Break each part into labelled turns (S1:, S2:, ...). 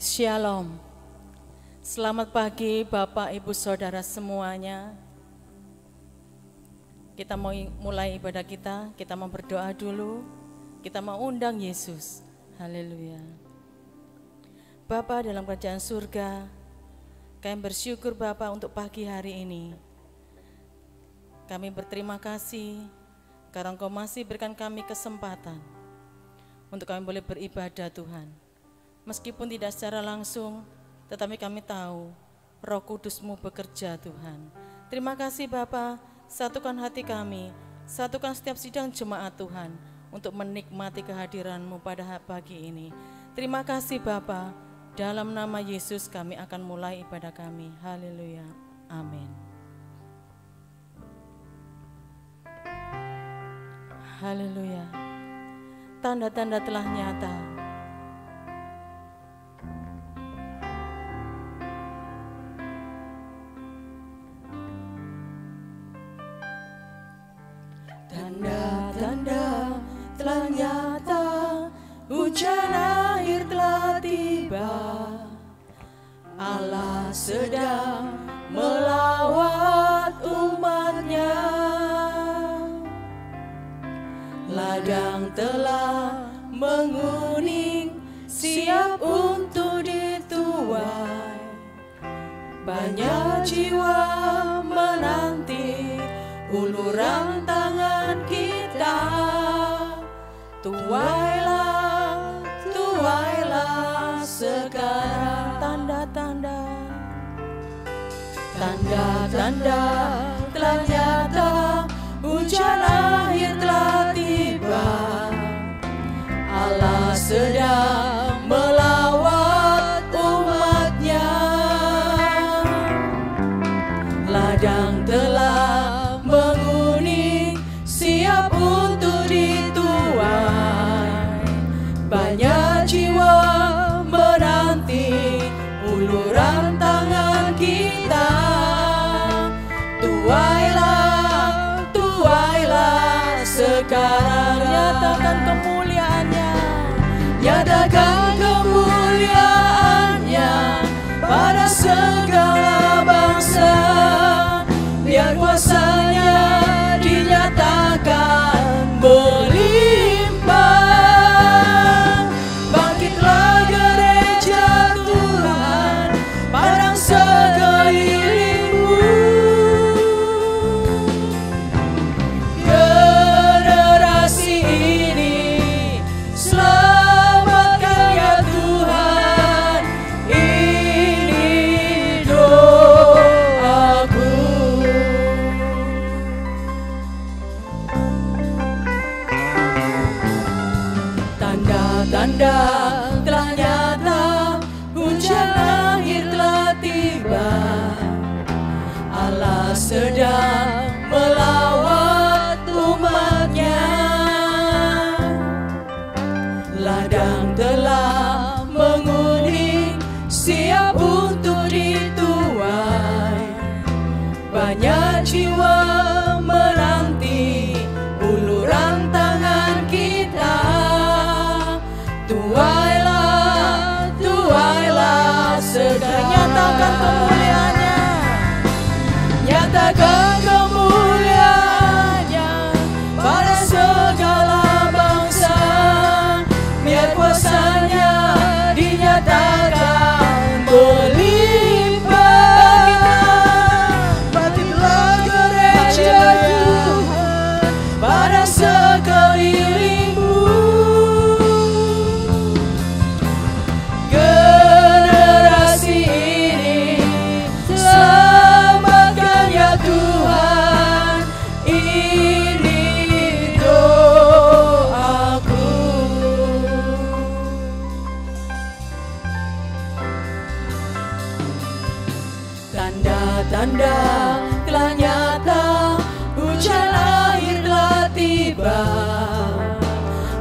S1: Shalom. Selamat pagi Bapak, Ibu, Saudara semuanya. Kita mau mulai ibadah kita mau berdoa dulu. Kita mau undang Yesus. Haleluya. Bapa dalam kerajaan surga, kami bersyukur Bapa untuk pagi hari ini. Kami berterima kasih karena Engkau masih berikan kami kesempatan untuk kami boleh beribadah Tuhan. Meskipun tidak secara langsung, tetapi kami tahu Roh Kudus-Mu bekerja Tuhan. Terima kasih Bapa, satukan hati kami, satukan setiap sidang jemaat Tuhan untuk menikmati kehadiran-Mu pada pagi ini. Terima kasih Bapa, dalam nama Yesus kami akan mulai ibadah kami. Haleluya, amin. Haleluya. Tanda-tanda telah nyata. Tanda-tanda telah nyata, hujan akhir telah tiba. Allah sedang melawat umat-Nya. Ladang telah menguning, siap untuk dituai. Banyak jiwa menanti uluran tangan kita. Tuailah, tuailah sekarang. Tanda-tanda, tanda-tanda telah nyata, hujan akhir telah tiba. Allah sedang melawat umat-Nya. Ladang telah menguning, siap untuk dituai. Banyak jiwa menanti uluran tangan kita. Tuailah, tuailah sekarang. Nyatakan kemuliaan-Nya, nyatakan kemuliaan-Nya pada segala bangsa. Biar kuasa-Nya dinyatakan melimpah. Bangkitlah gereja Tuhan, padang sekelilingmu. Generasi ini selamatkan ya Tuhan, ini doaku. Tanda-tanda telah nyata, hujan akhir telah tiba. Allah sedang melawat umat-Nya. Ladang telah menguning, siap untuk dituai. Banyak jiwa menanti uluran tangan kita. Tuailah, tuailah segera. Nyatakan kemuliaan-Nya, nyatakan kemuliaan-Nya pada segala bangsa. Biar kuasa-Nya dinyatakan melimpah. Bangkitlah gereja Tuhan pada sekelilingmu. Generasi ini selamatkan ya Tuhan, ini doaku. Tanda-tanda telah nyata, hujan akhir telah tiba.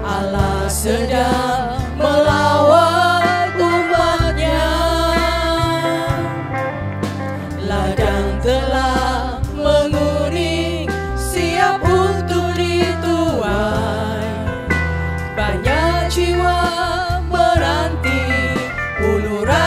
S1: Allah sedang melawat umat-Nya. Ladang telah menguning, siap untuk dituai. Banyak jiwa menanti uluran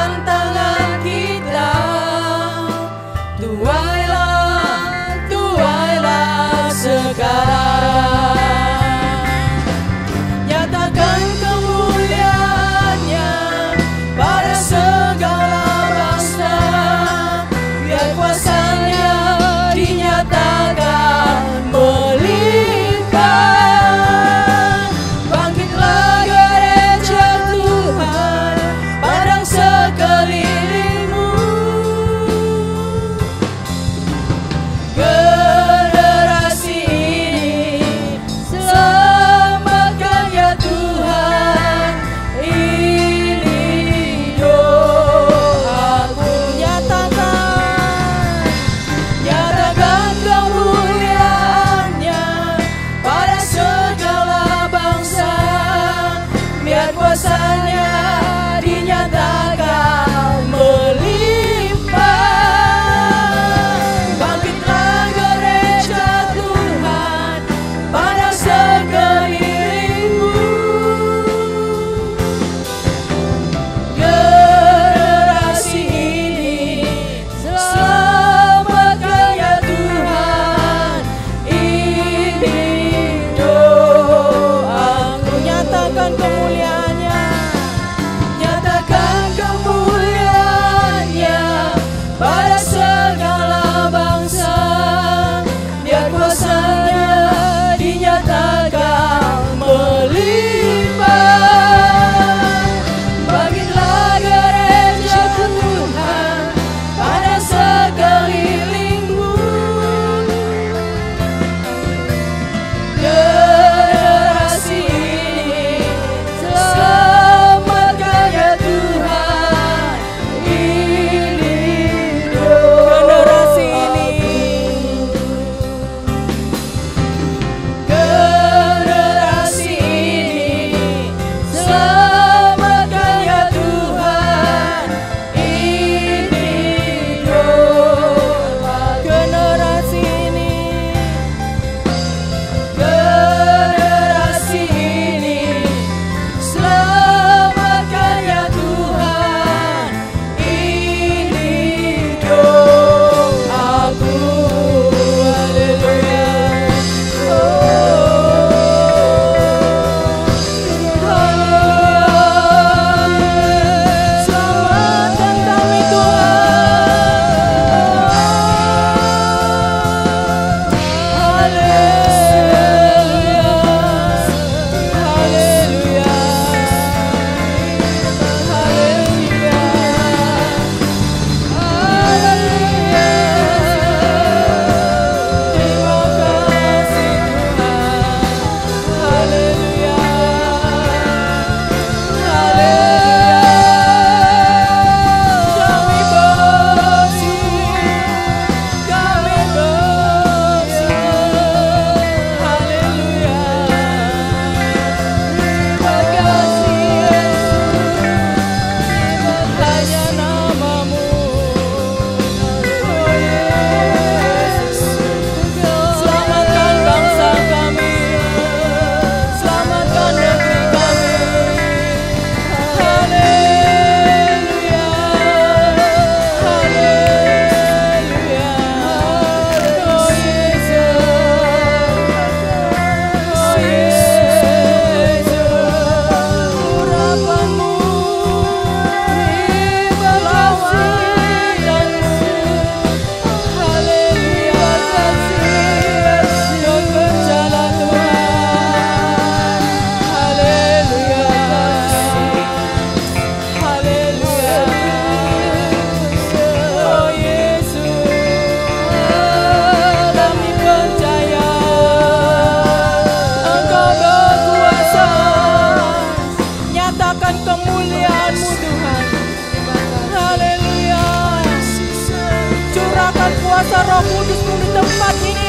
S1: kuasa Roh Kudus-Mu di tempat ini.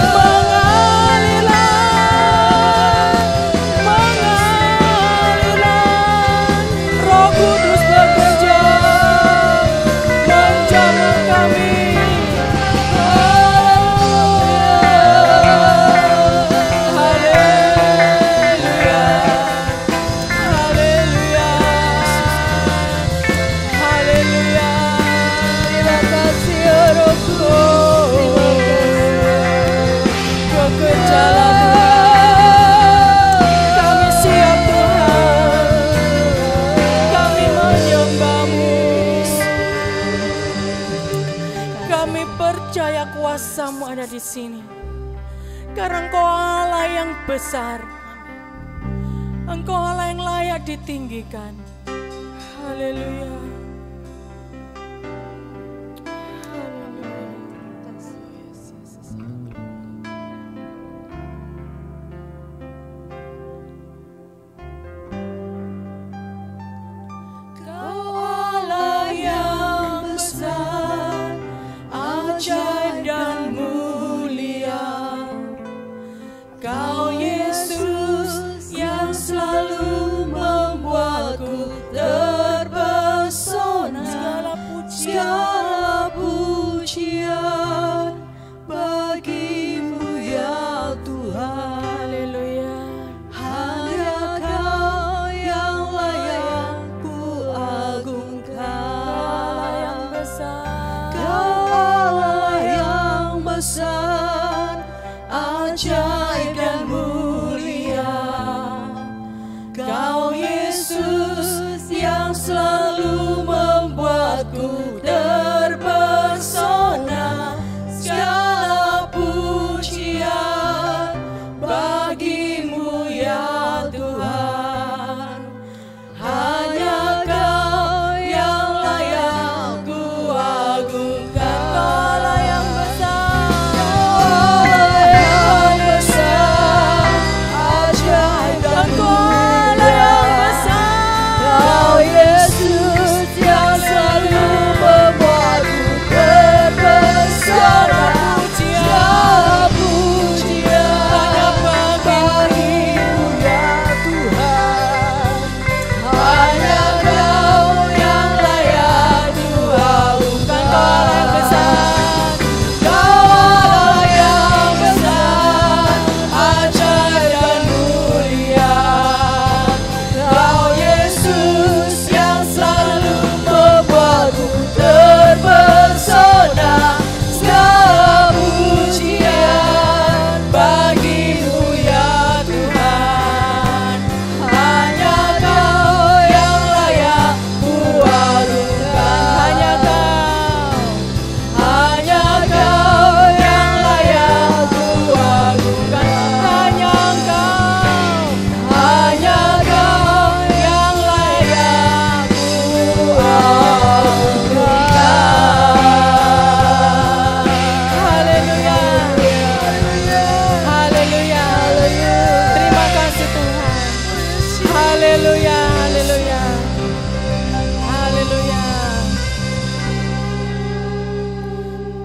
S1: Mengalirlah, Roh Kudus bekerja, menjamah kami. Kuasa-Mu ada di sini. Karena Engkau Allah yang besar. Engkau Allah yang layak ditinggikan. Haleluya.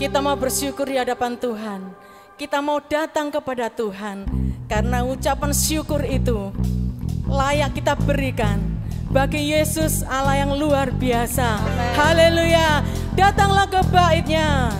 S1: Kita mau bersyukur di hadapan Tuhan. Kita mau datang kepada Tuhan. Karena ucapan syukur itu layak kita berikan bagi Yesus Allah yang luar biasa. Haleluya. Datanglah ke bait-Nya.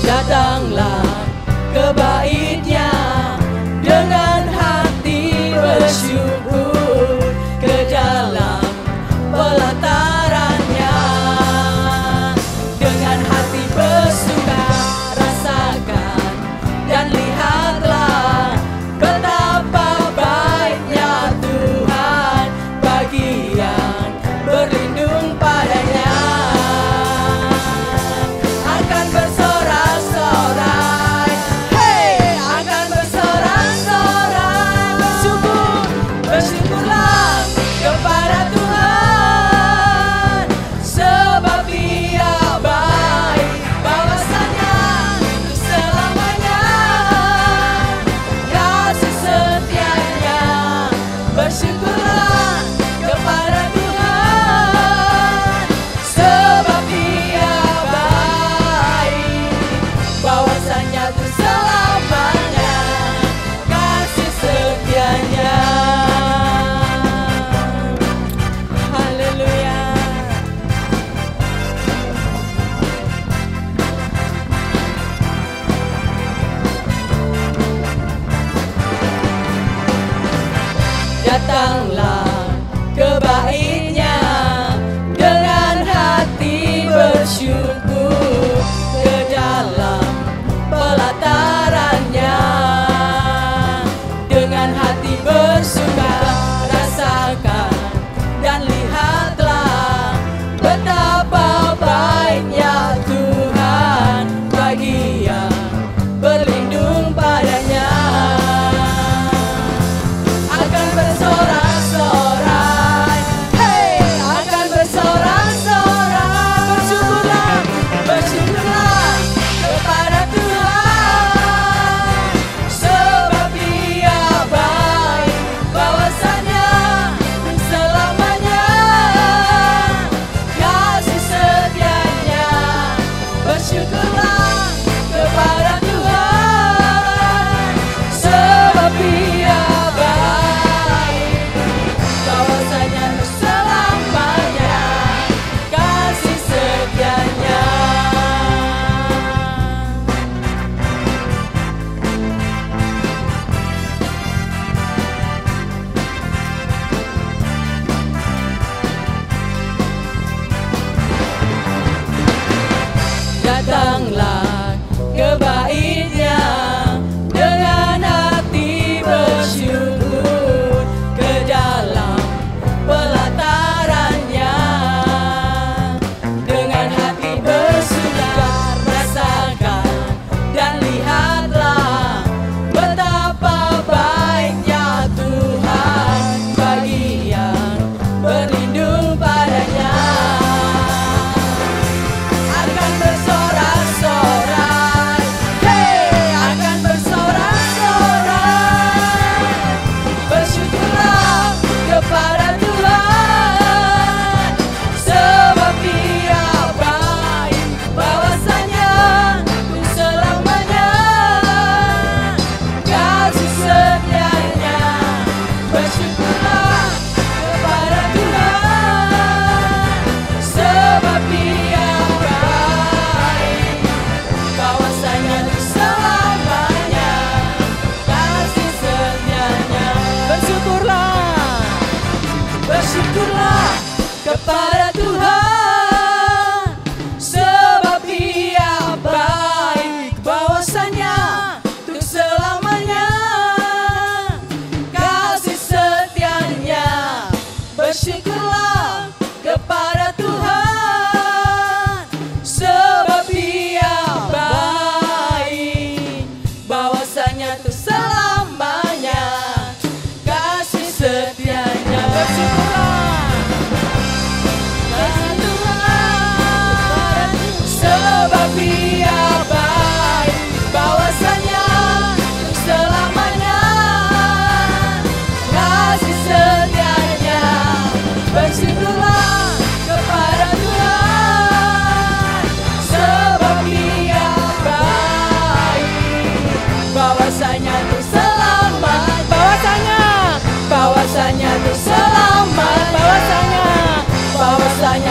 S1: Datanglah ke bait-Nya dengan hati bersyukur, ke dalam pelataran-Nya dengan hati bersuka. Rasakan dan lihatlah betapa baiknya Tuhan bagi yang berlindung padanya. Akan bersorak-sorai, hey,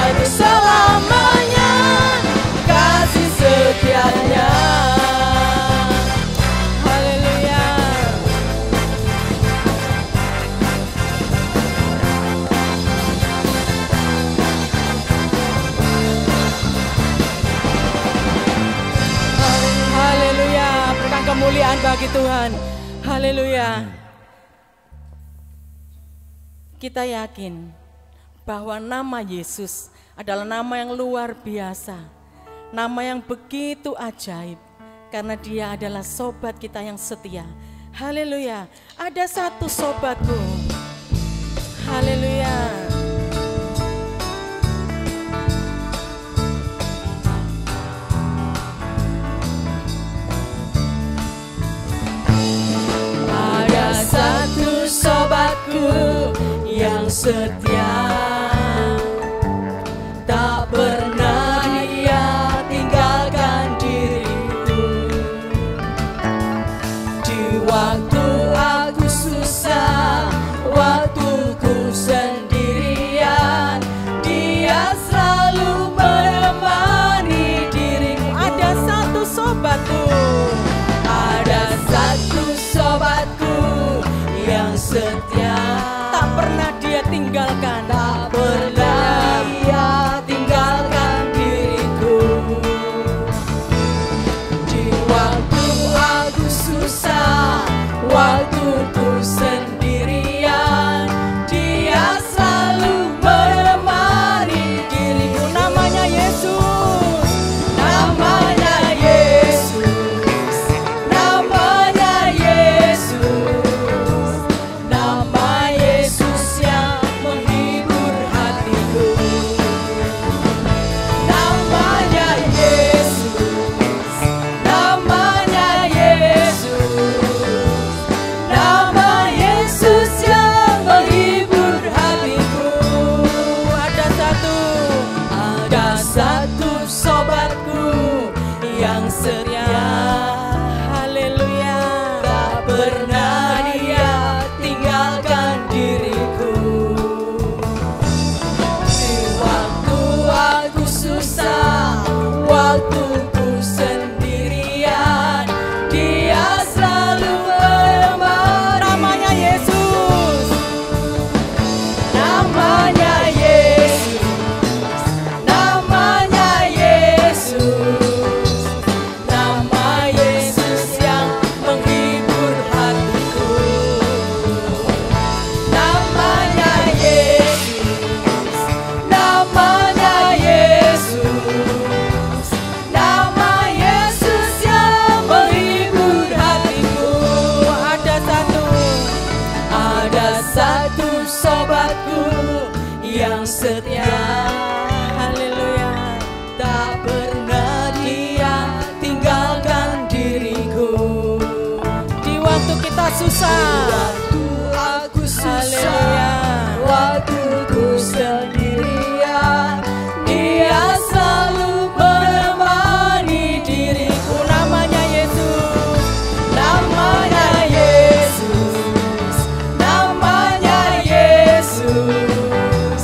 S1: untuk selamanya kasih setianya. Haleluya. Haleluya, berikan kemuliaan bagi Tuhan. Haleluya. Kita yakin bahwa nama Yesus adalah nama yang luar biasa, nama yang begitu ajaib, karena Dia adalah sobat kita yang setia. Haleluya. Ada satu sobatku. Haleluya. Ada satu sobatku yang setia, tak pernah Dia tinggalkan diriku. Di waktu aku susah, waktuku sendirian, Dia selalu menemani diriku. Ada satu sobatku, ada satu sobatku yang setia, tak pernah Dia tinggalkan, tak pernah Dia tinggalkan diriku. Di waktu aku susah, waktuku sendirian, Dia selalu menemani diriku. Namanya Yesus, namanya Yesus, namanya Yesus, nama Yesus yang menghibur hatiku. Namanya Yesus, namanya Yesus, nama Yesus yang menghibur hatiku. Ada satu sobatku yang setia. Haleluya. Tak pernah Dia tinggalkan diriku. Di waktu aku susah, waktuku sendirian, Dia selalu menemani. Namanya Yesus, namanya Yesus, namanya Yesus, nama Yesus yang menghibur hatiku. Namanya Yesus, namanya Yesus, nama Yesus yang menghibur hatiku. Ada satu sobatku yang setia. Haleluya. Tak pernah Dia tinggalkan diriku. Di waktu kita susah, waktu aku susah, waktuku sendirian, Dia selalu menemani diriku. Namanya Yesus, namanya Yesus, namanya Yesus,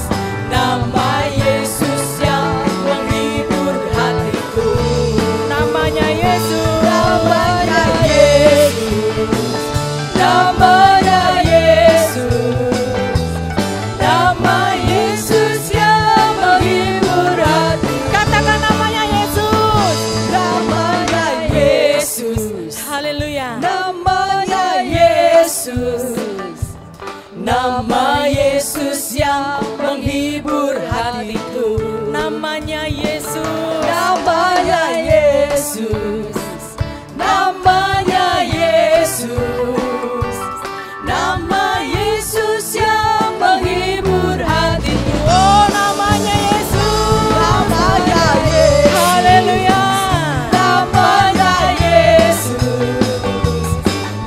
S1: nama Yesus yang menghibur hatiku. Namanya Yesus, namanya Yesus, namanya Yesus, nama Yesus yang menghibur hati. Katakan namanya Yesus, namanya Yesus. Haleluya. Namanya Yesus, nama Yesus yang menghibur hatiku. Namanya Yesus, namanya Yesus, namanya Yesus, nama Yesus yang menghibur hatiku. Oh, namanya Yesus, namanya Yesus. Haleluya. Namanya Yesus,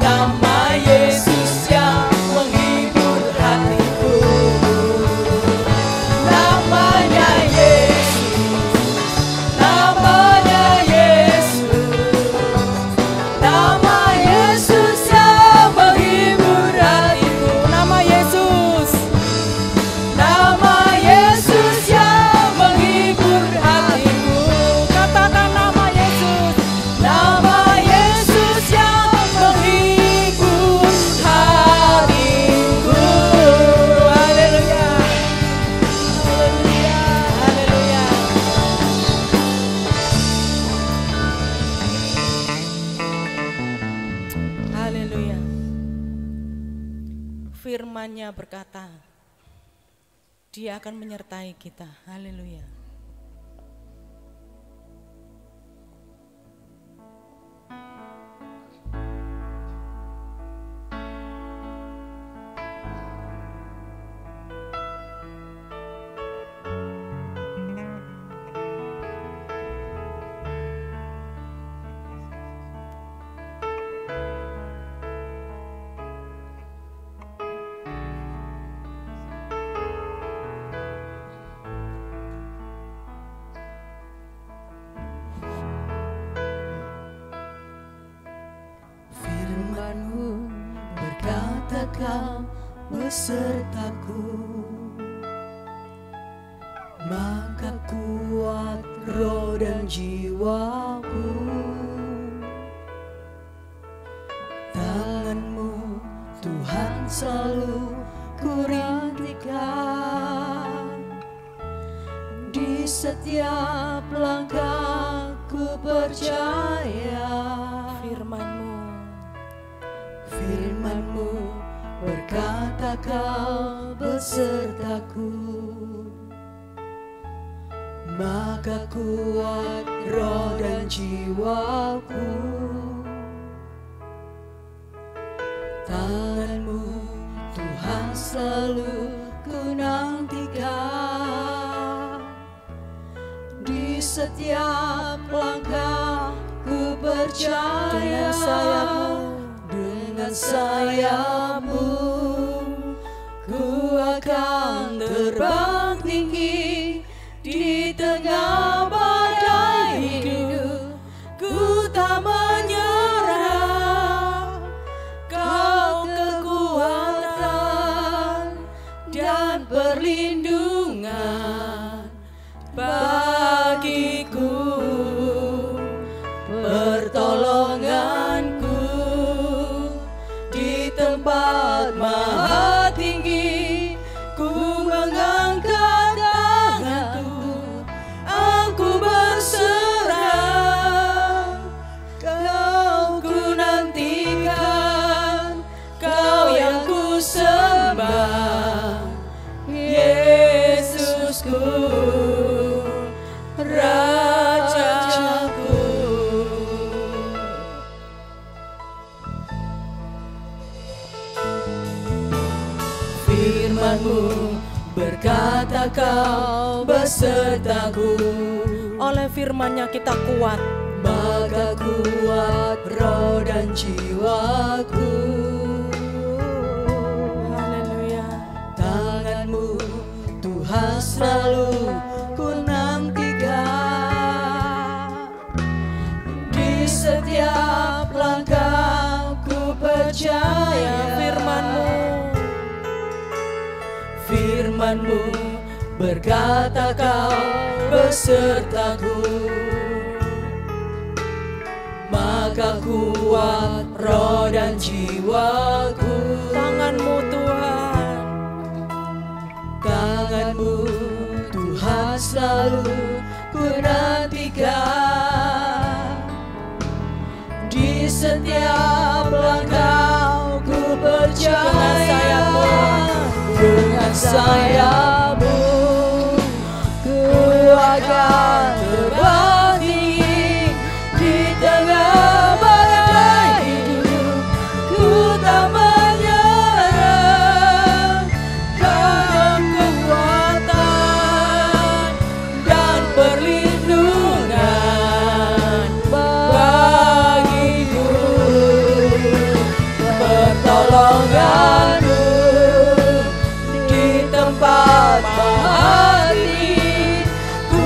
S1: nama Yesus yang menghibur hatiku. Namanya Yesus, namanya Yesus, firman-Nya berkata, Dia akan menyertai kita. Haleluya.
S2: Firman-Mu berkata Kau besertaku, maka kuat roh dan jiwaku. Tangan-Mu Tuhan selalu kurintikan, di setiap langkahku percaya. Firman-Mu berkata Kau besertaku, maka kuat roh dan jiwaku. Tangan-Mu Tuhan selalu ku nantikan, di setiap langkah ku percaya. Dengan sayap-Mu ku akan terbang tinggi, di tengah badai hidup ku tak menyerah. Kau kekuatan dan perlindungan bagiku, pertolonganku di tempat maha tinggi. Ku mengangkat tanganku, aku berserah. Kau ku nantikan, Kau yang ku sembah, Yesusku, Rajaku. Firman-Mu berkata Kau besertaku,
S1: Oleh firman-Nya kita kuat,
S2: maka kuat roh dan jiwaku.
S1: haleluya.
S2: Tangan-Mu Tuhan selalu ku nantikan, di setiap langkah ku percaya. Firman-Mu berkata Kau besertaku, maka kuat roh dan jiwaku.
S1: Tangan-Mu Tuhan,
S2: Tangan-Mu Tuhan selalu ku nantikan, di setiap langkah ku percaya. Dengan sayap-Mu ku akan terbang tinggi, di tengah badai hidup ku tak menyerah. Kau kekuatan dan perlindungan bagiku, pertolongan-Mu di tempat maha tinggi. Ku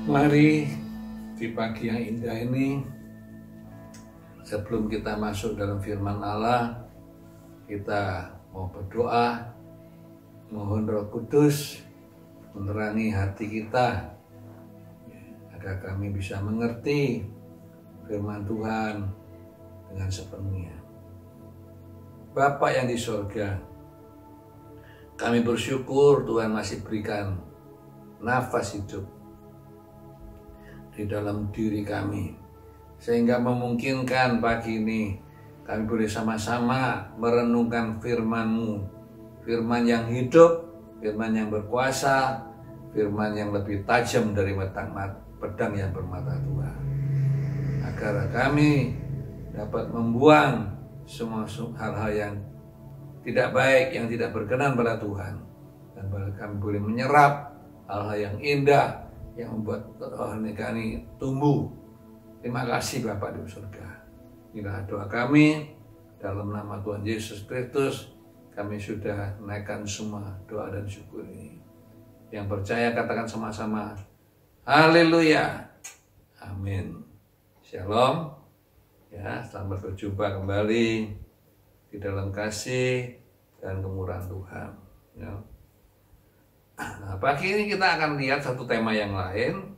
S3: Mari di pagi yang indah ini, sebelum kita masuk dalam firman Allah, kita mau berdoa, mohon Roh Kudus menerangi hati kita, agar kami bisa mengerti firman Tuhan dengan sepenuhnya. Bapa yang di sorga, kami bersyukur Tuhan masih berikan nafas hidup di dalam diri kami, sehingga memungkinkan pagi ini kami boleh sama-sama merenungkan firman-Mu, firman yang hidup, firman yang berkuasa, firman yang lebih tajam dari pedang yang bermata dua, agar kami dapat membuang semua hal-hal yang tidak baik, yang tidak berkenan pada Tuhan, dan kami boleh menyerap hal-hal yang indah yang membuat rohani kami tumbuh. Terima kasih Bapa di surga. Inilah doa kami dalam nama Tuhan Yesus Kristus. Kami sudah naikkan semua doa dan syukur ini. Yang percaya katakan sama-sama, haleluya, amin. Shalom. Ya, selamat berjumpa kembali di dalam kasih dan kemurahan Tuhan. Ya. Nah, pagi ini kita akan lihat satu tema yang lain,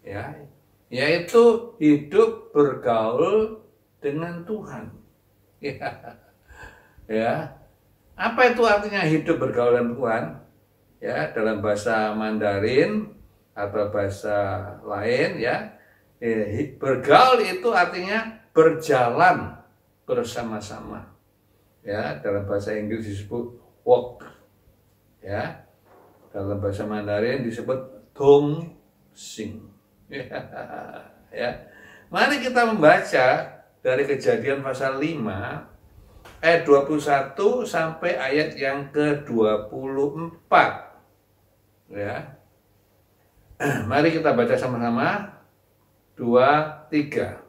S3: ya, yaitu hidup bergaul dengan Tuhan. Ya, apa itu artinya hidup bergaul dengan Tuhan? Ya, dalam bahasa Mandarin atau bahasa lain, ya, bergaul itu artinya berjalan bersama-sama. Ya, dalam bahasa Inggris disebut walk. Ya. Dalam bahasa Mandarin disebut dong sing. Ya. Mari kita membaca dari Kejadian pasal 5 ayat 21 sampai ayat yang ke-24. Ya. Mari kita baca sama-sama. 2, 3.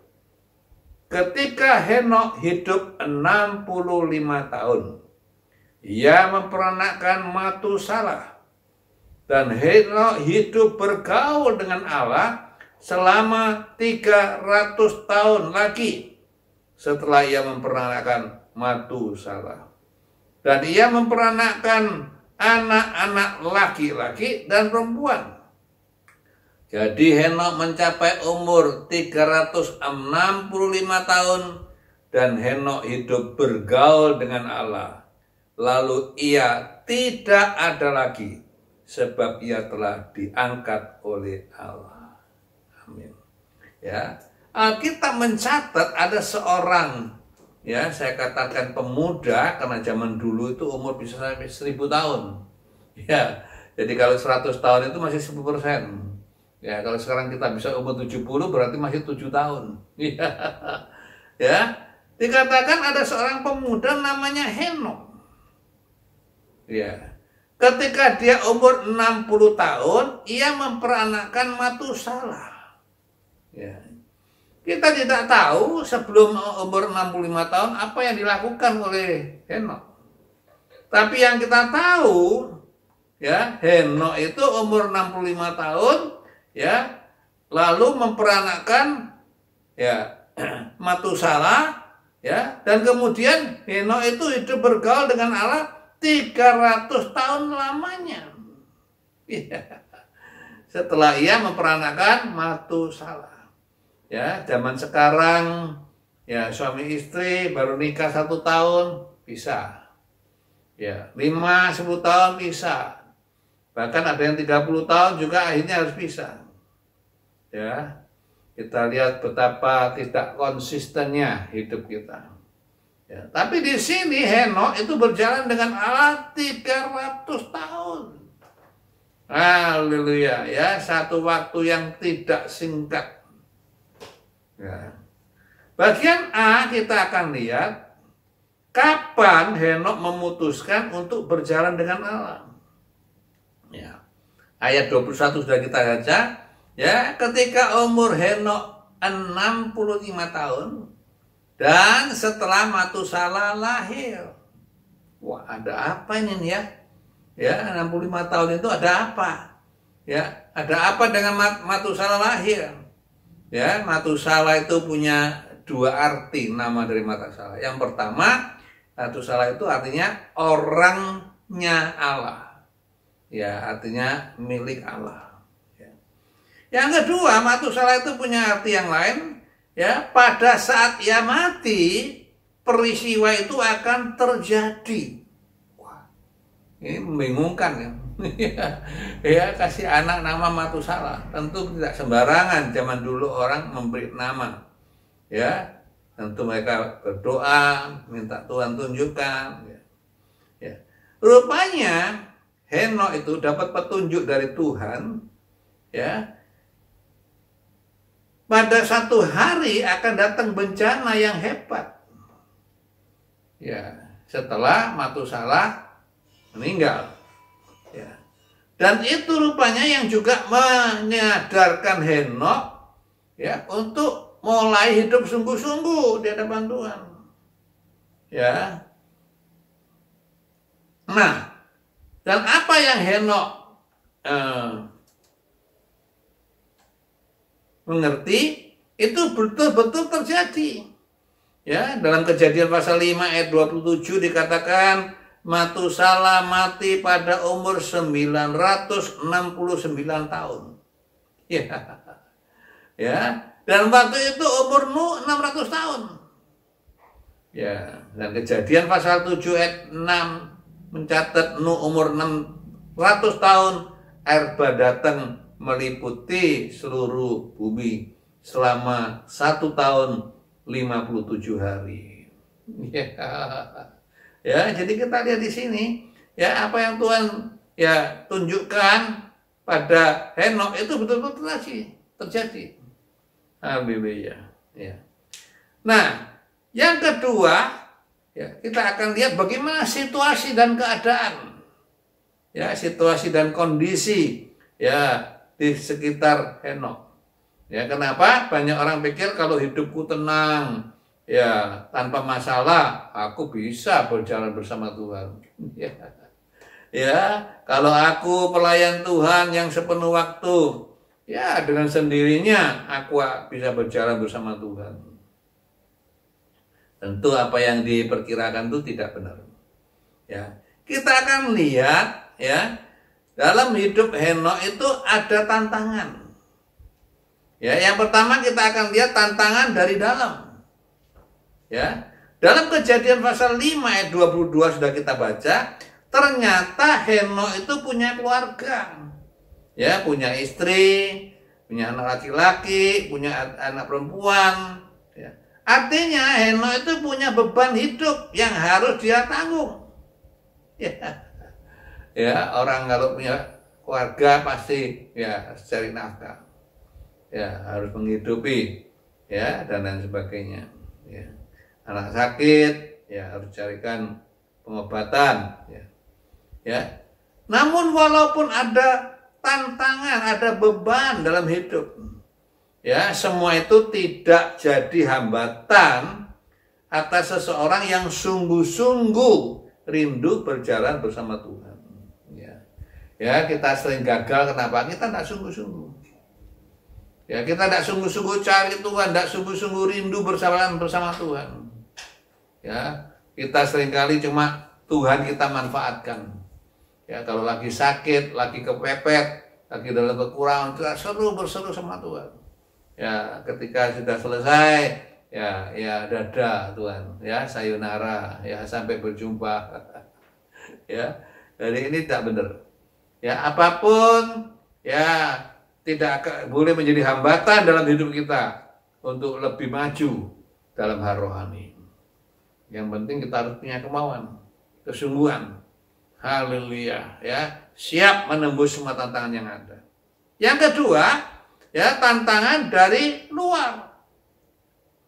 S3: Ketika Henok hidup 65 tahun, ia memperanakkan Matusalah. Dan Henok hidup bergaul dengan Allah selama 300 tahun lagi setelah ia memperanakkan Matusalah. Dan ia memperanakkan anak-anak laki-laki dan perempuan. Jadi Henok mencapai umur 365 tahun dan Henok hidup bergaul dengan Allah. Lalu ia tidak ada lagi, sebab ia telah diangkat oleh Allah. Amin. Ya, Alkitab mencatat ada seorang, ya, saya katakan pemuda, karena zaman dulu itu umur bisa sampai 1000 tahun. Ya, jadi kalau 100 tahun itu masih 10%. Ya, kalau sekarang kita bisa umur 70 berarti masih 7 tahun. Ya, dikatakan ada seorang pemuda namanya Henok. Ya. Ketika dia umur 60 tahun, ia memperanakkan Matusalah. Ya. Kita tidak tahu sebelum umur 65 tahun apa yang dilakukan oleh Henok. Tapi yang kita tahu, ya, Henok itu umur 65 tahun, ya, lalu memperanakkan, ya, Matusalah, ya, dan kemudian Henok itu hidup bergaul dengan Allah 300 tahun lamanya. Ya. Setelah ia memperanakkan Matusalah. Ya, zaman sekarang, ya, suami istri baru nikah 1 tahun bisa. Ya, 5-10 tahun bisa. Bahkan ada yang 30 tahun juga akhirnya harus bisa. Ya. Kita lihat betapa tidak konsistennya hidup kita. Ya, tapi di sini Henok itu berjalan dengan Allah 300 tahun. Haleluya, ya, satu waktu yang tidak singkat. Ya. Bagian A kita akan lihat kapan Henok memutuskan untuk berjalan dengan Allah. Ya. Ayat 21 sudah kita baca, ya, ketika umur Henok 65 tahun. Dan setelah Matusalah lahir. Wah, ada apa ini ya? Ya, 65 tahun itu ada apa? Ya, ada apa dengan Matusala lahir? Ya, Matusala itu punya dua arti nama dari Matusala. Yang pertama, Matusala itu artinya orangnya Allah. Ya, artinya milik Allah. Ya. Yang kedua, Matusala itu punya arti yang lain. Ya, pada saat ia mati, peristiwa itu akan terjadi. Wah, ini membingungkan ya. Ya, kasih anak nama Matusala tentu tidak sembarangan. Zaman dulu orang memberi nama, ya tentu mereka berdoa minta Tuhan tunjukkan, ya. Rupanya Henok itu dapat petunjuk dari Tuhan, ya, pada satu hari akan datang bencana yang hebat, ya, setelah Matusala meninggal. Ya. Dan itu rupanya yang juga menyadarkan Henok, ya, untuk mulai hidup sungguh-sungguh di hadapan Tuhan. Ya. Nah, dan apa yang Henok mengerti itu betul-betul terjadi. Ya, dalam Kejadian pasal 5 ayat 27 dikatakan Matusala mati pada umur 969 tahun. Ya. Ya, dan waktu itu umur Nuh 600 tahun. Ya, dan Kejadian pasal 7 ayat 6 mencatat Nuh umur 600 tahun, air bah datang meliputi seluruh bumi selama 1 tahun 57 hari. Ya. Ya, jadi kita lihat di sini, ya, apa yang Tuhan ya tunjukkan pada Henok itu betul-betul terjadi. Haleluya. Ya. Nah, yang kedua, ya, kita akan lihat bagaimana situasi dan keadaan, ya, situasi dan kondisi, ya, di sekitar Henok. Ya, kenapa? Banyak orang pikir kalau hidupku tenang, ya, tanpa masalah, aku bisa berjalan bersama Tuhan. Ya, ya, kalau aku pelayan Tuhan yang sepenuh waktu, ya, dengan sendirinya aku bisa berjalan bersama Tuhan. Tentu apa yang diperkirakan itu tidak benar. Ya, kita akan lihat, ya, dalam hidup Henok itu ada tantangan. Ya, yang pertama kita akan lihat tantangan dari dalam. Ya, dalam Kejadian pasal 5 ayat 22 sudah kita baca, ternyata Henok itu punya keluarga. Ya, punya istri, punya anak laki-laki, punya anak perempuan. Ya. Artinya Henok itu punya beban hidup yang harus dia tanggung. Ya, ya, orang kalau punya keluarga pasti ya cari nafkah. Ya, harus menghidupi, ya, dan lain sebagainya. Ya. Anak sakit, ya, harus carikan pengobatan, ya. Ya. Namun walaupun ada tantangan, ada beban dalam hidup, ya, semua itu tidak jadi hambatan atas seseorang yang sungguh-sungguh rindu berjalan bersama Tuhan. Ya, ya, kita sering gagal, kenapa? Kita tidak sungguh-sungguh. Ya, kita tidak sungguh-sungguh cari Tuhan, tidak sungguh-sungguh rindu bersama Tuhan. Ya, kita seringkali cuma Tuhan kita manfaatkan. Ya, kalau lagi sakit, lagi kepepet, lagi dalam kekurangan, kita berseru sama Tuhan. Ya, ketika sudah selesai, ya, ya, dadah Tuhan, ya, sayonara, ya, sampai berjumpa. Ya, jadi ini tidak benar. Ya, apapun, ya, tidak boleh menjadi hambatan dalam hidup kita untuk lebih maju dalam hal rohani. Yang penting kita harus punya kemauan, kesungguhan. Haleluya, ya, siap menembus semua tantangan yang ada. Yang kedua, ya, tantangan dari luar.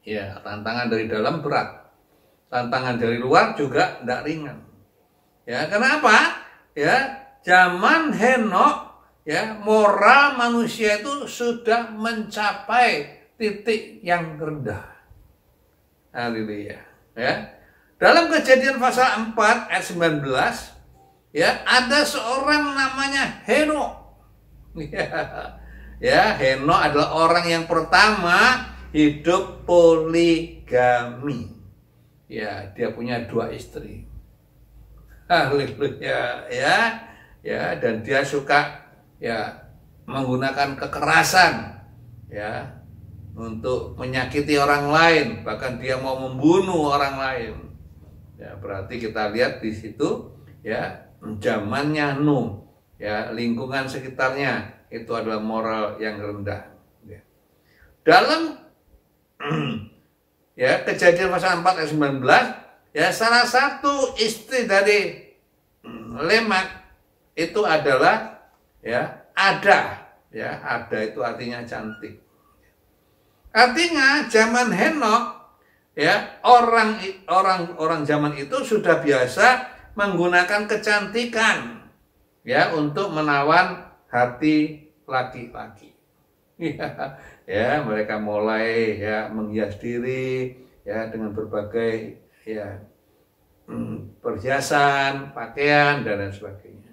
S3: Ya, tantangan dari dalam berat. Tantangan dari luar juga tidak ringan. Ya, kenapa? Ya, zaman Henok, ya, moral manusia itu sudah mencapai titik yang rendah. Haleluya. Ya. Dalam Kejadian pasal 4 ayat 19, ya, ada seorang namanya Henok. Ya, Henokh adalah orang yang pertama hidup poligami. Ya, dia punya 2 istri. Haleluya, ya. Ya, dan dia suka ya menggunakan kekerasan ya untuk menyakiti orang lain, bahkan dia mau membunuh orang lain. Ya, berarti kita lihat di situ ya zamannya Nuh, ya lingkungan sekitarnya itu adalah moral yang rendah. Ya. Dalam ya Kejadian pasal 4 ayat 19, ya salah satu istri dari Lemak itu adalah ya Ada. Ya, Ada itu artinya cantik. Artinya zaman Henokh ya orang zaman itu sudah biasa menggunakan kecantikan ya untuk menawan hati laki-laki. Ya, mereka mulai ya menghias diri ya dengan berbagai ya perhiasan, pakaian dan lain sebagainya.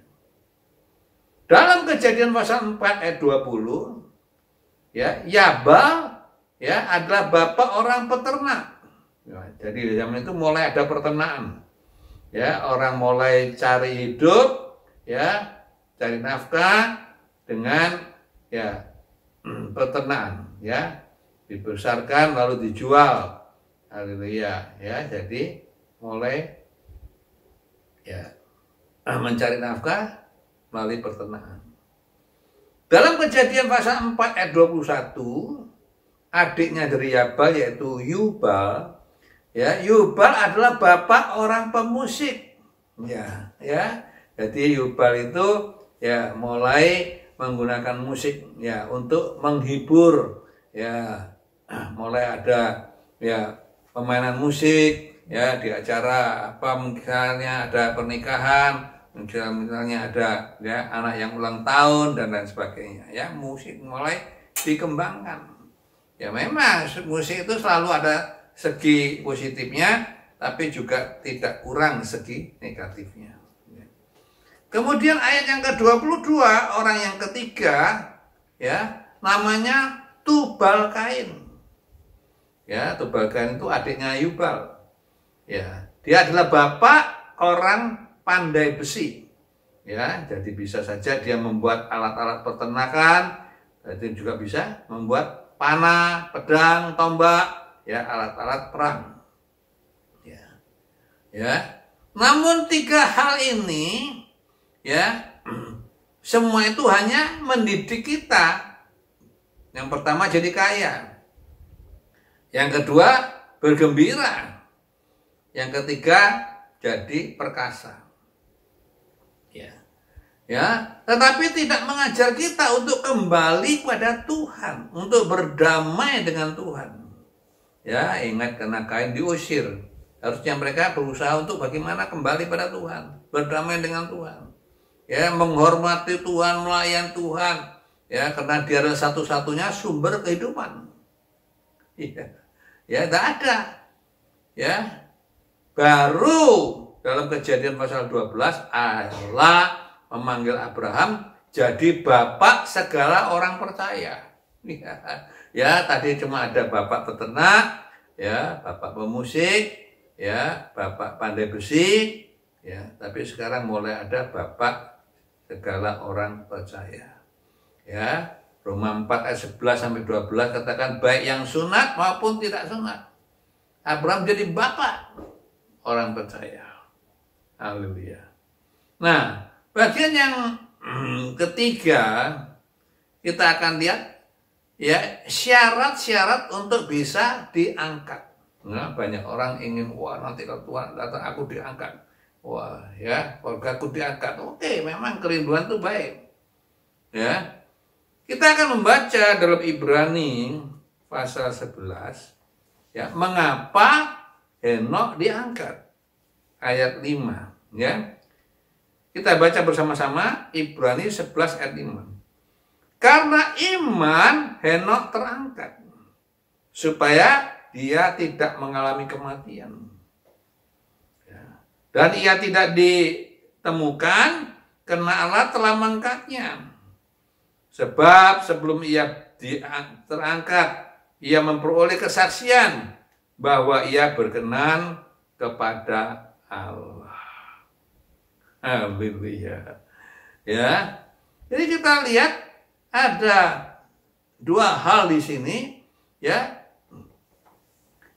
S3: Dalam Kejadian pasal 4 ayat 20 ya Yabal ya adalah bapak orang peternak. Ya, jadi di zaman itu mulai ada peternakan. Ya, orang mulai cari hidup ya, cari nafkah dengan ya peternakan ya, dibesarkan lalu dijual. Haleluya ya. Jadi mulai ya mencari nafkah melalui peternakan. Dalam Kejadian pasal 4 ayat 21, adiknya dari Yabal yaitu Yubal, ya Yubal adalah bapak orang pemusik. Ya, ya. Jadi Yubal itu ya mulai menggunakan musik ya untuk menghibur ya, mulai ada ya pemainan musik ya di acara apa, misalnya ada pernikahan, misalnya ada ya anak yang ulang tahun dan lain sebagainya ya, musik mulai dikembangkan. Ya memang musik itu selalu ada segi positifnya, tapi juga tidak kurang segi negatifnya. Kemudian ayat yang ke-22, orang yang ketiga ya namanya Tubal Kain. Ya, Tubal Kain itu adiknya Yubal. Ya, dia adalah bapak orang pandai besi. Ya, jadi bisa saja dia membuat alat-alat peternakan, dan juga bisa membuat panah, pedang, tombak, ya alat-alat perang. Ya. Ya. Namun 3 hal ini ya semua itu hanya mendidik kita. Yang pertama jadi kaya. Yang kedua bergembira. Yang ketiga jadi perkasa. Ya, tetapi tidak mengajar kita untuk kembali kepada Tuhan, untuk berdamai dengan Tuhan. Ya, ingat karena Kain diusir. Harusnya mereka berusaha untuk bagaimana kembali pada Tuhan, berdamai dengan Tuhan. Ya, menghormati Tuhan, melayan Tuhan. Ya, karena dia adalah satu-satunya sumber kehidupan. Ya, ya tidak ada. Ya, baru dalam Kejadian pasal 12 Allah memanggil Abraham jadi bapak segala orang percaya. Ya, tadi cuma ada bapak peternak, ya, bapak pemusik, ya, bapak pandai besi, ya, tapi sekarang mulai ada bapak segala orang percaya. Ya, Roma 4 ayat 11 sampai 12 katakan baik yang sunat maupun tidak sunat. Abraham jadi bapak orang percaya. Haleluya. Nah, bagian yang ketiga kita akan lihat ya syarat-syarat untuk bisa diangkat. Nah, banyak orang ingin wah nanti kalau Tuhan datang aku diangkat. Wah, ya, keluarga aku diangkat. Oke, memang kerinduan itu baik. Ya. Kita akan membaca dalam Ibrani pasal 11 ya, mengapa Henokh diangkat. Ayat 5, ya. Kita baca bersama-sama Ibrani 11 ayat 5. Karena iman Henokh terangkat supaya dia tidak mengalami kematian. Ya. Dan ia tidak ditemukan karena Allah telah mengangkatnya. Sebab sebelum ia terangkat, ia memperoleh kesaksian bahwa ia berkenan kepada Allah. Haleluya. Ya. Jadi kita lihat ada dua hal di sini, ya.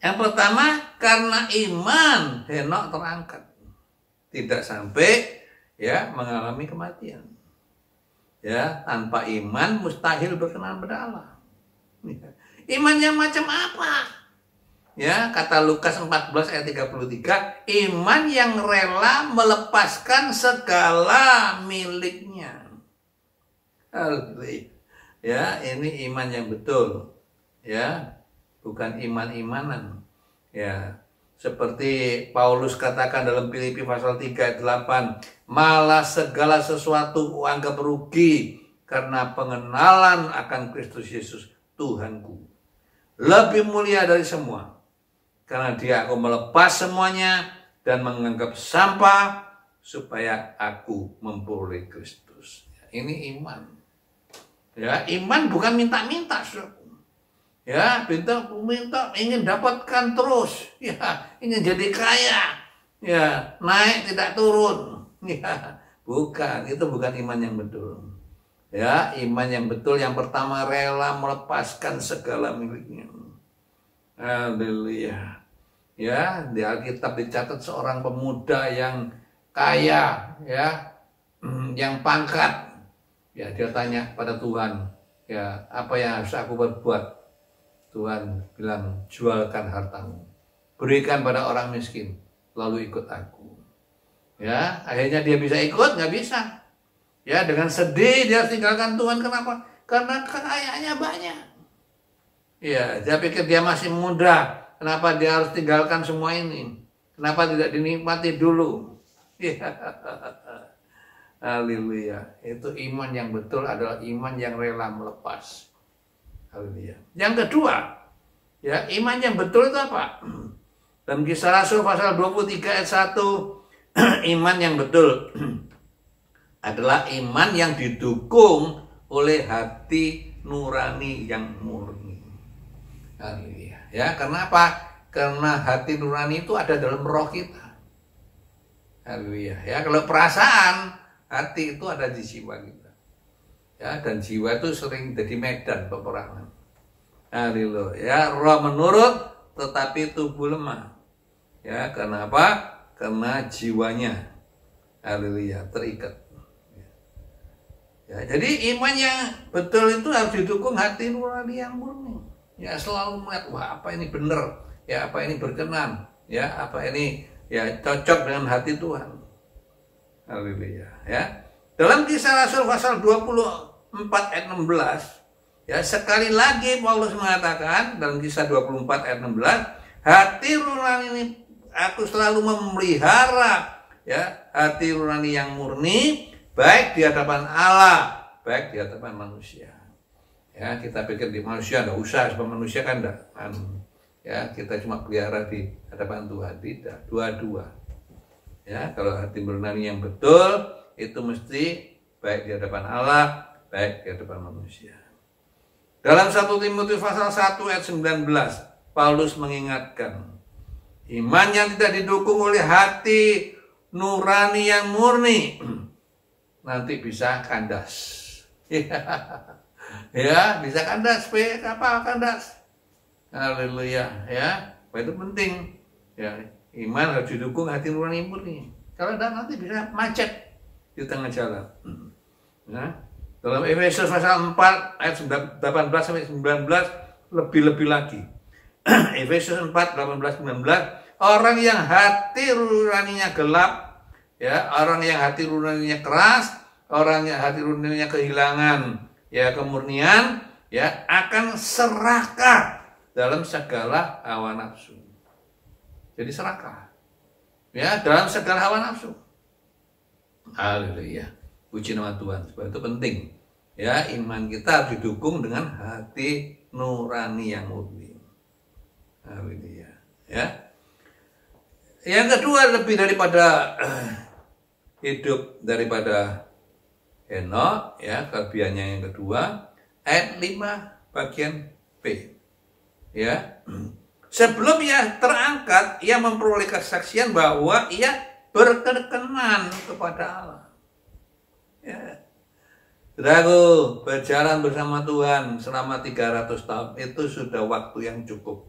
S3: Yang pertama, karena iman Henokh terangkat, tidak sampai ya mengalami kematian. Ya, tanpa iman mustahil berkenan pada Allah. Iman yang macam apa? Ya, kata Lukas 14 ayat 33, iman yang rela melepaskan segala miliknya. Ya, ini iman yang betul. Ya, bukan iman-imanan. Ya, seperti Paulus katakan dalam Filipi pasal 3 ayat 8, malah segala sesuatu kuanggap rugi karena pengenalan akan Kristus Yesus Tuhanku. Lebih mulia dari semua. Karena dia aku melepas semuanya dan menganggap sampah supaya aku memperoleh Kristus. Ini iman. Ya, iman bukan minta-minta. Ya, minta ingin dapatkan terus. Ya, ingin jadi kaya. Ya, naik tidak turun. Ya, bukan, itu bukan iman yang betul. Ya, iman yang betul yang pertama rela melepaskan segala miliknya. Haleluya. Ya, di Alkitab dicatat seorang pemuda yang kaya, ya, yang pangkat. Ya, dia tanya pada Tuhan, ya, apa yang harus aku berbuat? Tuhan bilang, jualkan hartamu, berikan pada orang miskin, lalu ikut aku. Ya, akhirnya dia bisa ikut, nggak bisa. Ya, dengan sedih dia tinggalkan Tuhan. Kenapa? Karena kekayaannya banyak. Ya, dia pikir dia masih muda. Kenapa dia harus tinggalkan semua ini? Kenapa tidak dinikmati dulu? Ya. Haleluya. Itu iman yang betul adalah iman yang rela melepas. Haleluya. Yang kedua, ya, iman yang betul itu apa? Dalam Kisah Rasul pasal 23 ayat 1, iman yang betul adalah iman yang didukung oleh hati nurani yang murni. Haleluya. Ya, karena apa? Karena hati nurani itu ada dalam roh kita. Haleluya. Ya, kalau perasaan, hati itu ada di jiwa kita. Ya, dan jiwa itu sering jadi medan peperangan. Haleluya. Ya, roh menurut tetapi tubuh lemah. Ya, kenapa? Karena jiwanya, haleluya, terikat. Ya, jadi iman yang betul itu harus didukung hati nurani yang murni. Ya, selalu melihat, wah, apa ini benar, ya, apa ini berkenan, ya, apa ini ya cocok dengan hati Tuhan. Haleluya. Ya, dalam Kisah Rasul pasal 24 ayat 16, ya, sekali lagi Paulus mengatakan dalam Kisah 24 ayat 16, hati nurani ini aku selalu memelihara, ya, hati nurani yang murni, baik di hadapan Allah, baik di hadapan manusia. Ya, kita pikir di manusia enggak usah, sebab manusia kan enggak. Ya, kita cuma pelihara di hadapan Tuhan, tidak, dua-dua. Ya, kalau hati nurani yang betul itu mesti baik di hadapan Allah, baik di hadapan manusia. Dalam 1 Timotius pasal 1 ayat 19, Paulus mengingatkan, iman yang tidak didukung oleh hati nurani yang murni nanti bisa kandas. Ya, bisa kandas, kapal kandas. Haleluya, ya. Itu penting. Ya, iman harus didukung hati nurani murni. Kalau tidak nanti bisa macet di tengah jalan. Nah, dalam Efesus pasal 4 ayat 18 sampai 19 lebih-lebih lagi. Efesus 4 18 19, orang yang hati nuraninya gelap, ya, orang yang hati nuraninya keras, orang yang hati nuraninya kehilangan, ya, kemurnian, ya, akan serakah dalam segala hawa nafsu. Jadi serakah, ya, dalam segala hawa nafsu. Haleluya. Puji nama Tuhan. Sebab itu penting, ya, iman kita didukung dengan hati nurani yang murni. Haleluya. Ya. Yang kedua, lebih daripada hidup daripada Henokh, ya, kelebihannya yang kedua, ayat 5 bagian B. Ya. Sebelum ia terangkat, ia memperoleh kesaksian bahwa ia berkenan kepada Allah. Ya. Saudaraku, berjalan bersama Tuhan selama 300 tahun itu sudah waktu yang cukup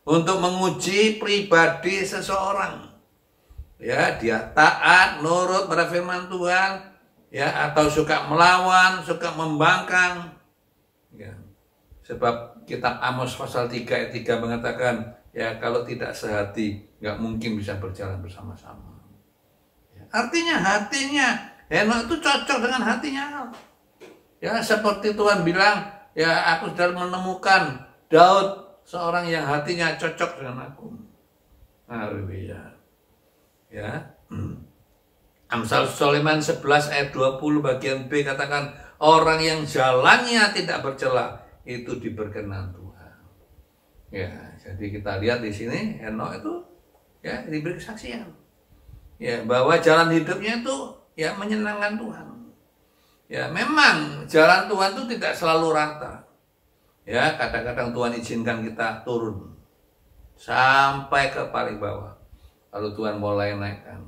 S3: untuk menguji pribadi seseorang. Ya, dia taat, nurut pada firman Tuhan, ya, atau suka melawan, suka membangkang. Ya. Sebab kitab Amos pasal 3 ayat 3 mengatakan, ya, kalau tidak sehati, nggak mungkin bisa berjalan bersama-sama. Ya. Artinya hatinya Henokh itu cocok dengan hatinya Allah. Ya, seperti Tuhan bilang, ya, aku sudah menemukan Daud, seorang yang hatinya cocok dengan aku. Haleluya. Ya. Amsal Sulaiman 11 ayat 20 bagian B katakan, orang yang jalannya tidak bercela itu diberkenan Tuhan. Ya, jadi kita lihat di sini Henokh itu, ya, diberi kesaksian. Ya, bahwa jalan hidupnya itu, ya, menyenangkan Tuhan. Ya, memang jalan Tuhan itu tidak selalu rata. Ya, kadang-kadang Tuhan izinkan kita turun sampai ke paling bawah. Lalu Tuhan mulai naikkan.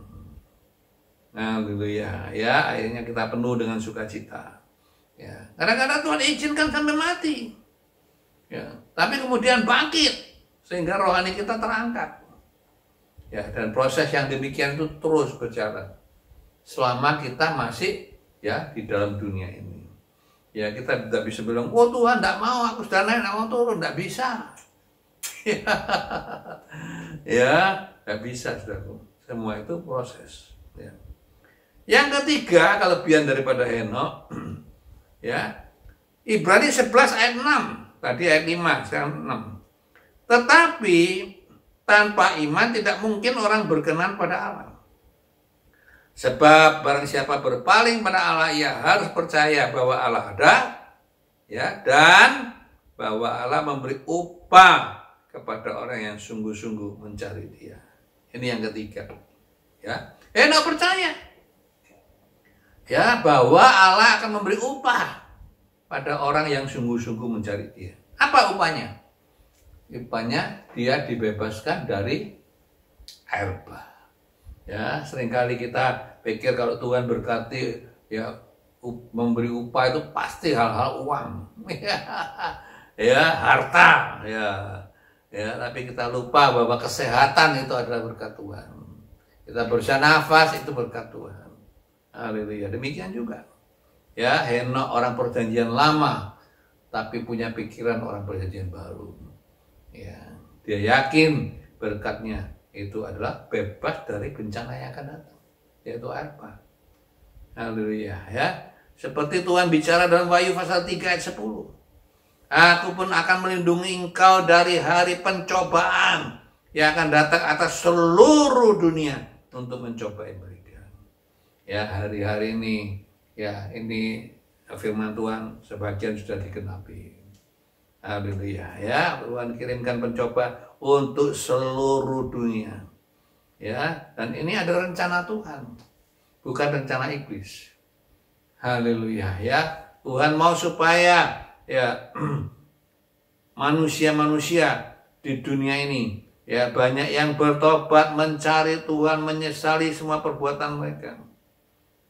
S3: Haleluya. Ya, akhirnya kita penuh dengan sukacita. Ya, kadang-kadang Tuhan izinkan sampai mati. Ya, tapi kemudian bangkit sehingga rohani kita terangkat. Ya, dan proses yang demikian itu terus berjalan selama kita masih, ya, di dalam dunia ini. Ya, kita tidak bisa bilang, oh Tuhan tidak mau, aku sudah naik, tidak mau turun. Tidak bisa. Ya, tidak bisa, saudaraku. Semua itu proses. Ya. Yang ketiga, kelebihan daripada Henokh, ya, Ibrani 11 ayat 6. Tadi ayat 5, sekarang 6. Tetapi tanpa iman tidak mungkin orang berkenan pada Allah. Sebab barang siapa berpaling pada Allah, ia harus percaya bahwa Allah ada, ya, dan bahwa Allah memberi upah kepada orang yang sungguh-sungguh mencari Dia. Ini yang ketiga. Ya, Henokh percaya, ya, bahwa Allah akan memberi upah pada orang yang sungguh-sungguh mencari Dia. Apa upahnya? Upahnya dia dibebaskan dari air bah. Ya, seringkali kita pikir kalau Tuhan berkati, ya, memberi upah itu pasti hal-hal uang, ya, harta, ya, tapi kita lupa bahwa kesehatan itu adalah berkat Tuhan. Kita berusaha nafas itu berkat Tuhan. Haleluya. Demikian juga, ya, Henokh orang perjanjian lama, tapi punya pikiran orang perjanjian baru. Ya, dia yakin berkatnya itu adalah bebas dari bencana yang akan datang, yaitu air bah. Haleluya, ya. Seperti Tuhan bicara dalam Wahyu pasal 3 ayat 10. Aku pun akan melindungi engkau dari hari pencobaan yang akan datang atas seluruh dunia untuk mencobai mereka. Ya, hari-hari ini, ya, ini firman Tuhan sebagian sudah digenapi. Haleluya, ya, Tuhan kirimkan pencobaan untuk seluruh dunia. Ya, dan ini ada rencana Tuhan, bukan rencana iblis. Haleluya, ya. Tuhan mau supaya, ya, manusia-manusia di dunia ini, ya, banyak yang bertobat, mencari Tuhan, menyesali semua perbuatan mereka.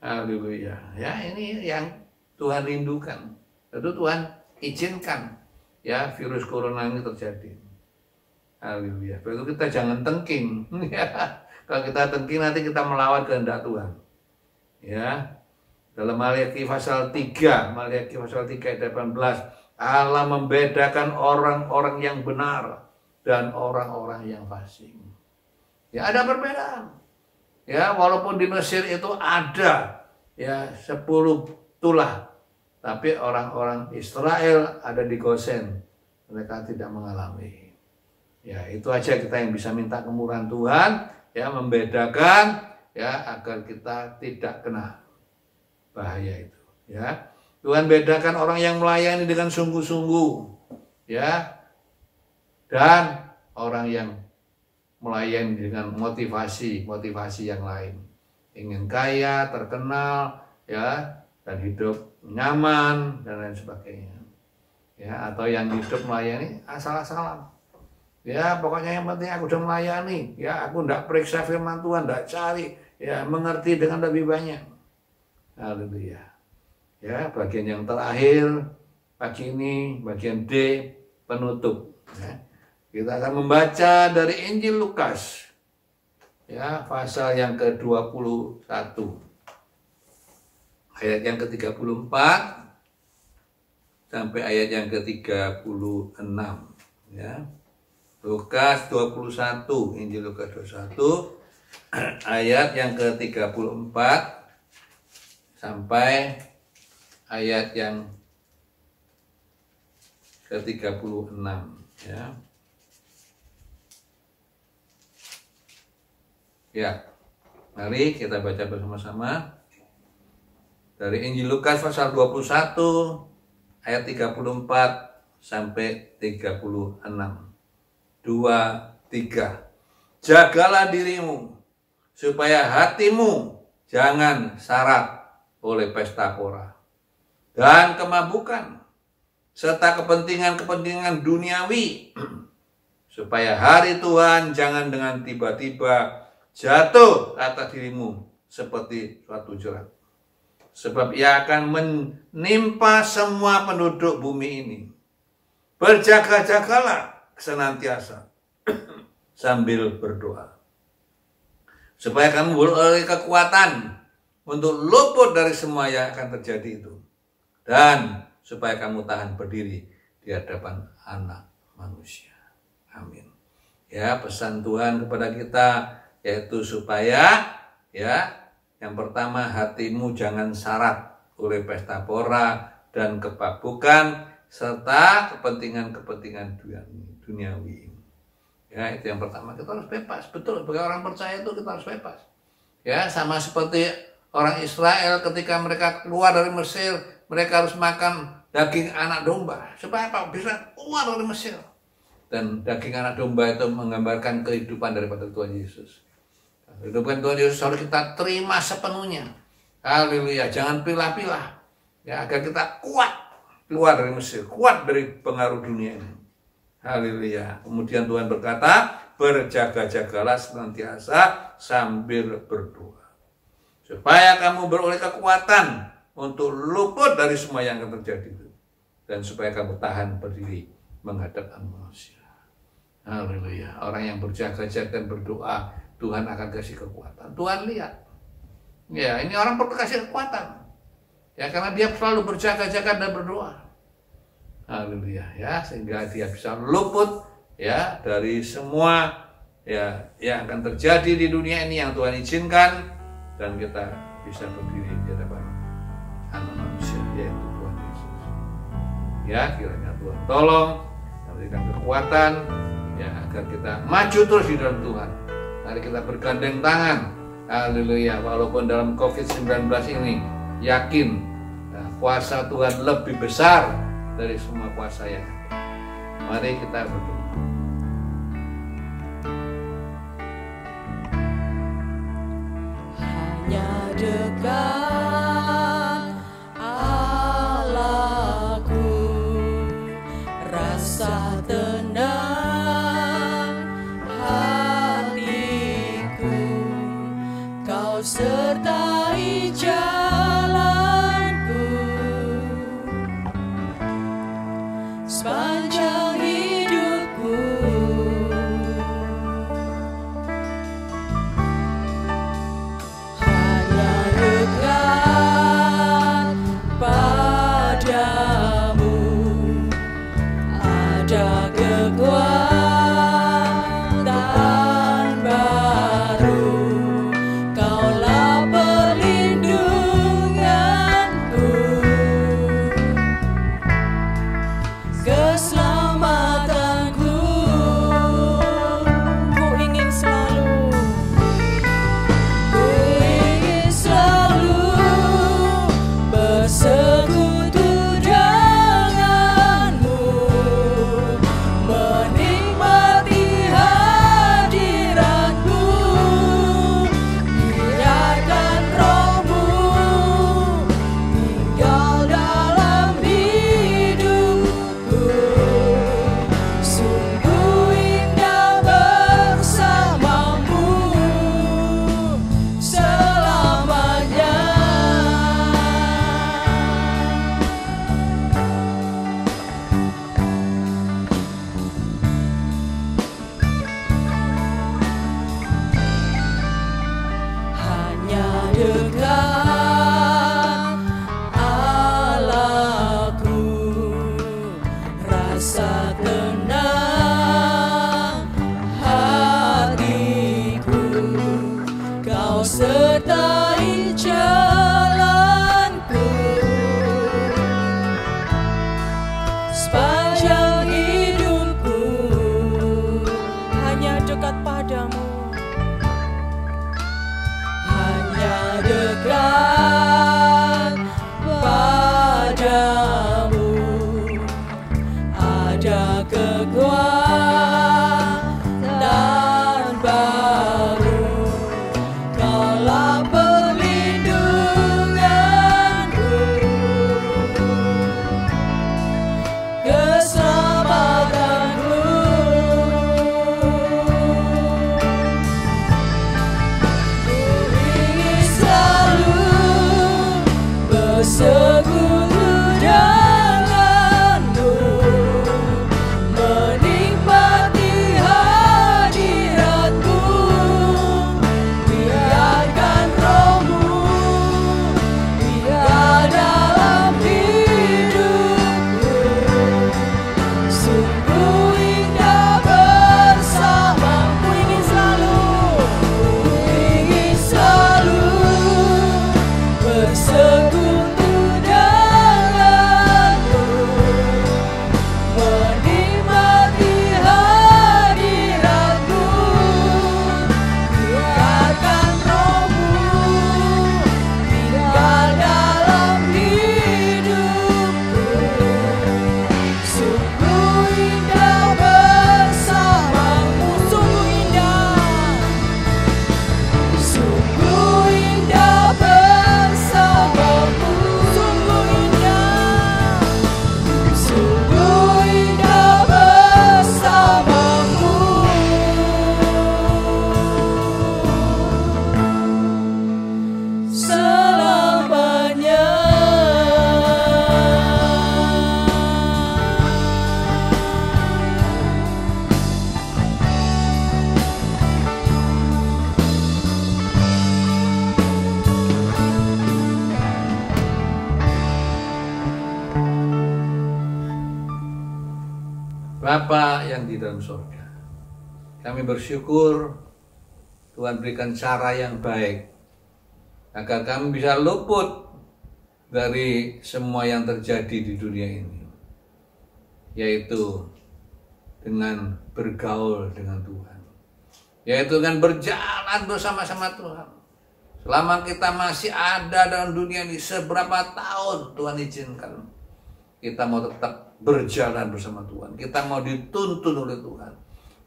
S3: Haleluya, ya, ini yang Tuhan rindukan. Tentu Tuhan izinkan, ya, virus corona ini terjadi. Haleluya. Begitu kita jangan tengking. Kalau kita tengking nanti kita melawan kehendak Tuhan. Ya. Dalam Maliaki pasal 3 ayat 18, Allah membedakan orang-orang yang benar dan orang-orang yang fasik. Ya, ada perbedaan. Ya, walaupun di Mesir itu ada, ya, 10 tulah. Tapi orang-orang Israel ada di Gosen, mereka tidak mengalami. Ya, itu aja kita yang bisa minta kemurahan Tuhan, ya, membedakan, ya, agar kita tidak kena bahaya itu. Ya, Tuhan bedakan orang yang melayani dengan sungguh-sungguh, ya, dan orang yang melayani dengan motivasi yang lain. Ingin kaya, terkenal, ya, dan hidup nyaman dan lain sebagainya. Ya, atau yang hidup melayani asal-asalan. Ya, pokoknya yang penting aku udah melayani, ya aku enggak periksa firman Tuhan, enggak cari, ya mengerti dengan lebih banyak. Haleluya. Ya, bagian yang terakhir pagi ini, bagian D, penutup. Ya. Kita akan membaca dari Injil Lukas, ya, pasal yang ke-21, ayat yang ke-34 sampai ayat yang ke-36. Ya. Lukas 21, Injil Lukas 21, ayat yang ke-34 sampai ayat yang ke-36. Ya. Ya, mari kita baca bersama-sama dari Injil Lukas pasal 21 ayat 34 sampai 36. 2, 3. Jagalah dirimu supaya hatimu jangan syarat oleh pesta pora dan kemabukan serta kepentingan-kepentingan duniawi, supaya hari Tuhan jangan dengan tiba-tiba jatuh atas dirimu seperti suatu jerat. Sebab ia akan menimpa semua penduduk bumi ini. Berjaga-jagalah senantiasa sambil berdoa, supaya kamu beroleh kekuatan untuk luput dari semua yang akan terjadi itu, dan supaya kamu tahan berdiri di hadapan Anak Manusia. Amin. Ya, pesan Tuhan kepada kita yaitu supaya, ya, yang pertama, hatimu jangan syarat oleh pesta pora dan kepabukan serta kepentingan-kepentingan duniawi. Ya, itu yang pertama, kita harus bebas. Betul, sebagai orang percaya itu kita harus bebas. Ya, sama seperti orang Israel ketika mereka keluar dari Mesir, mereka harus makan daging anak domba. Supaya apa? Bisa keluar dari Mesir. Dan daging anak domba itu menggambarkan kehidupan daripada Tuhan Yesus. Kehidupan Tuhan Yesus harus kita terima sepenuhnya. Haleluya, jangan pilah-pilah. Ya, agar kita kuat keluar dari Mesir, kuat dari pengaruh dunia ini. Haleluya. Kemudian Tuhan berkata, berjaga-jagalah senantiasa sambil berdoa, supaya kamu beroleh kekuatan untuk luput dari semua yang akan terjadi itu, dan supaya kamu tahan berdiri menghadap manusia. Haleluya. Orang yang berjaga-jaga dan berdoa, Tuhan akan kasih kekuatan. Tuhan lihat, ya, ini orang perlu kasih kekuatan. Ya, karena dia selalu berjaga-jaga dan berdoa. Haleluya, ya, sehingga dia bisa luput, ya, dari semua, ya, yang akan terjadi di dunia ini yang Tuhan izinkan, dan kita bisa berdiri di hadapan Anak Manusia, yaitu Tuhan Yesus. Ya, kiranya Tuhan tolong memberikan kekuatan, ya, agar kita maju terus di dalam Tuhan. Mari kita bergandeng tangan. Haleluya, walaupun dalam COVID-19 ini, yakin, nah, kuasa Tuhan lebih besar dari semua kuasa yang ada. Mari kita berdoa.
S2: Hanya dekat Allahku, rasa tenang hatiku, Kau sertai jalanku sepanjang hidupku. Hanya dekat
S3: Bapa yang di dalam surga, kami bersyukur Tuhan berikan cara yang baik agar kami bisa luput dari semua yang terjadi di dunia ini, yaitu dengan bergaul dengan Tuhan, yaitu dengan berjalan bersama-sama Tuhan. Selama kita masih ada dalam dunia ini, seberapa tahun Tuhan izinkan, kita mau tetap berjalan bersama Tuhan. Kita mau dituntun oleh Tuhan.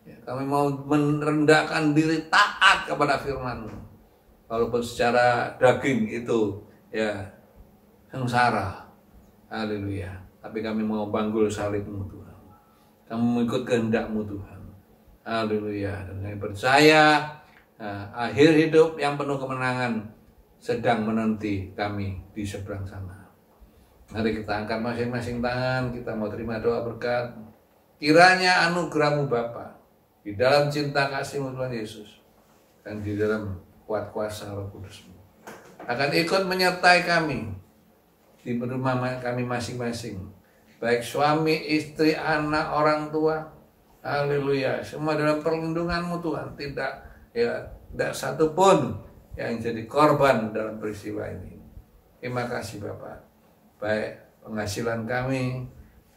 S3: Ya, kami mau merendahkan diri taat kepada firman-Mu. Walaupun secara daging itu ya sengsara. Haleluya. Tapi kami mau panggul salib-Mu Tuhan. Kami mengikut kehendak-Mu Tuhan. Haleluya. Dan kami percaya akhir hidup yang penuh kemenangan sedang menanti kami di seberang sana. Mari kita angkat masing-masing tangan, kita mau terima doa berkat. Kiranya anugerah-Mu Bapa, di dalam cinta kasih-Mu Tuhan Yesus, dan di dalam kuat kuasa Roh Kudus-Mu, akan ikut menyertai kami di rumah kami masing-masing. Baik suami, istri, anak, orang tua. Haleluya. Semua dalam perlindungan-Mu Tuhan. Tidak satu pun yang jadi korban dalam peristiwa ini. Terima kasih Bapak. Baik penghasilan kami,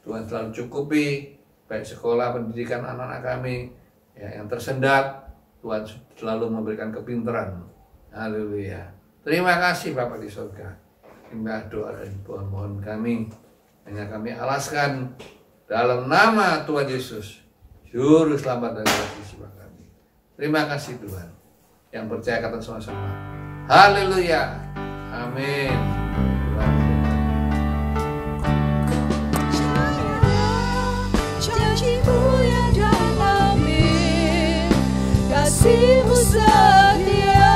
S3: Tuhan selalu cukupi. Baik sekolah, pendidikan anak-anak kami yang tersendat, Tuhan selalu memberikan kepintaran. Haleluya. Terima kasih Bapak di surga. Terima doa dan mohon kami, hanya kami alaskan dalam nama Tuhan Yesus, Juru Selamat dan Juru kami. Terima kasih Tuhan. Yang percaya kata sama-sama. Haleluya. Amin.
S2: Kasih-Mu setia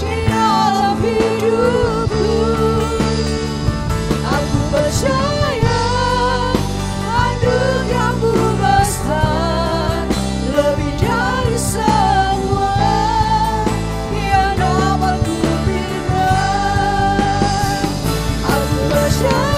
S2: di dalam hidupku. Aku percaya anugerah-Mu besar, lebih dari semua yang dapat ku berikan. Aku percaya